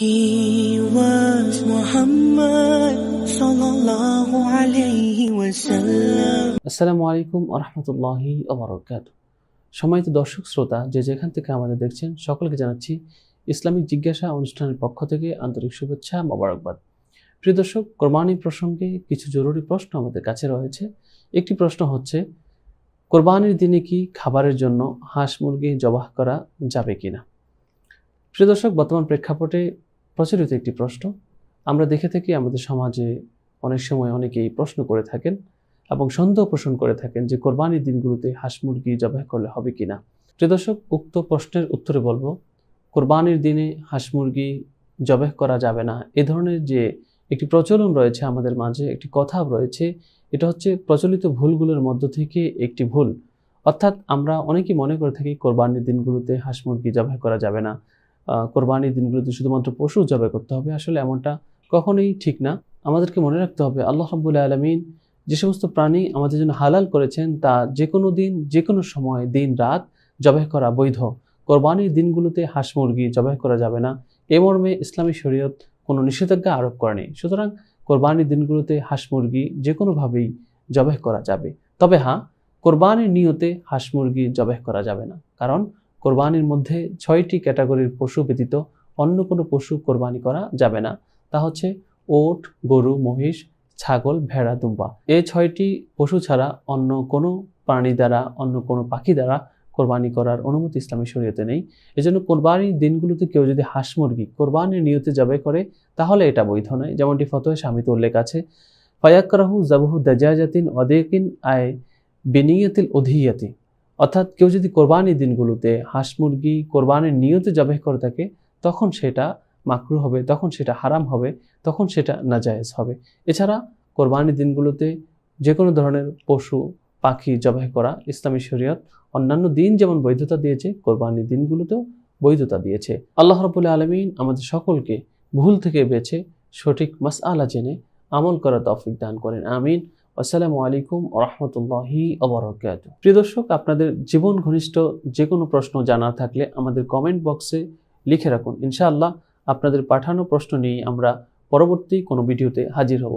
He was Muhammad sallallahu alayhi wa sallam. আসসালামু আলাইকুম ওয়া রাহমাতুল্লাহি ওয়া বারাকাতুহু। সম্মানিত দর্শক শ্রোতা, যে যেখান থেকে আমাদের দেখছেন সকলকে জানাচ্ছি ইসলামিক জিজ্ঞাসা অনুষ্ঠানের পক্ষ থেকে আন্তরিক শুভেচ্ছা, মোবারকবাদ। প্রিয় দর্শক, কোরবানি প্রসঙ্গে কিছু জরুরি প্রশ্ন আমাদের কাছে রয়েছে। একটি প্রশ্ন হচ্ছে, কোরবানির দিনে কি খাবারের জন্য হাঁস মুরগি জবাহ করা যাবে কিনা? প্রিয় দর্শক, বর্তমান প্রেক্ষাপটে প্রচলিত একটি প্রশ্ন। আমরা দেখে থাকি আমাদের সমাজে অনেক সময় অনেকেই প্রশ্ন করে থাকেন এবং সন্দেহ পোষণ করে থাকেন যে কোরবানির দিনগুলোতে হাঁস মুরগি জবাই করলে হবে কিনা। প্রিয় দর্শক, উক্ত প্রশ্নের উত্তরে বলবো, কোরবানির দিনে হাঁস মুরগি জবাই করা যাবে না, এ ধরনের যে একটি প্রচলন রয়েছে আমাদের মাঝে, একটি কথা রয়েছে, এটা হচ্ছে প্রচলিত ভুলগুলোর মধ্য থেকে একটি ভুল। অর্থাৎ আমরা অনেকেই মনে করে থাকি কোরবানির দিনগুলোতে হাঁস মুরগি জবাই করা যাবে না, কোরবানির দিনগুলোতে শুধুমাত্র পশু জবাই করতে হবে। আসলে এমনটা কখনোই ঠিক না। আমাদেরকে মনে রাখতে হবে, আল্লাহ রাব্বুল আলামিন যে সমস্ত প্রাণী আমাদের জন্য হালাল করেছেন তা যে কোনো দিন, যে কোনো সময়, দিন রাত জবাই করা বৈধ। কোরবানির দিনগুলোতে হাঁস মুরগি জবাই করা যাবে না, এ মর্মে ইসলামী শরীয়ত কোনো নিষেধাজ্ঞা আরোপ করেনি। সুতরাং কোরবানির দিনগুলোতে হাঁস মুরগি যে কোনোভাবেই জবাই করা যাবে। তবে হ্যাঁ, কোরবানির নিয়তে হাঁস মুরগি জবাই করা যাবে না, কারণ কোরবানির মধ্যে 6টি ক্যাটাগরির পশু ব্যতীত অন্য কোনো পশু কোরবানি করা যাবে না। তা হচ্ছে ওট, গরু, মহিষ, ছাগল, ভেড়া, দুম্বা। এই 6টি পশু ছাড়া অন্য কোনো প্রাণী দ্বারা, অন্য কোনো পাখি দ্বারা কোরবানি করার অনুমতি ইসলামী শরীয়তে নেই। এজন্য কোরবানির দিনগুলোতে কেউ যদি হাঁস মুরগি কোরবানির নিয়তে জবাই করে তাহলে এটা বৈধ নয়। যেমনটি ফতোয়া শামিতে উল্লেখ আছে, ফায়াকরাহু যাবহু দাজাজাতিন ওয়াদিকিন আয় বিনিয়াতিল উযহিয়াতি। অর্থাৎ কেউ যদি কোরবানির দিনগুলোতে হাঁস মুরগি কোরবানির নিয়তে জবাই করে থাকে তখন সেটা মাকরুহ হবে, তখন সেটা হারাম হবে, তখন সেটা নাজায়েজ হবে। এছাড়া কোরবানির দিনগুলোতে যে কোনো ধরনের পশু পাখি জবাই করা ইসলামী শরীয়ত অন্যান্য দিন যেমন বৈধতা দিয়েছে, কোরবানির দিনগুলোতেও বৈধতা দিয়েছে। আল্লাহ রাব্বুল আলামিন আমাদের সকলকে ভুল থেকে বেঁচে সঠিক মাসআলা জেনে আমল করার তৌফিক দান করেন, আমিন। আসসালামু আলাইকুম ওয়া রাহমাতুল্লাহি ওয়া বারাকাতুহু। প্রিয় দর্শক, আপনাদের জীবন ঘনিষ্ঠ যে কোনো প্রশ্ন জানার থাকলে আমাদের কমেন্ট বক্সে লিখে রাখুন। ইনশাআল্লাহ আপনাদের পাঠানো প্রশ্ন নিয়ে আমরা পরবর্তী কোনো ভিডিওতে হাজির হব।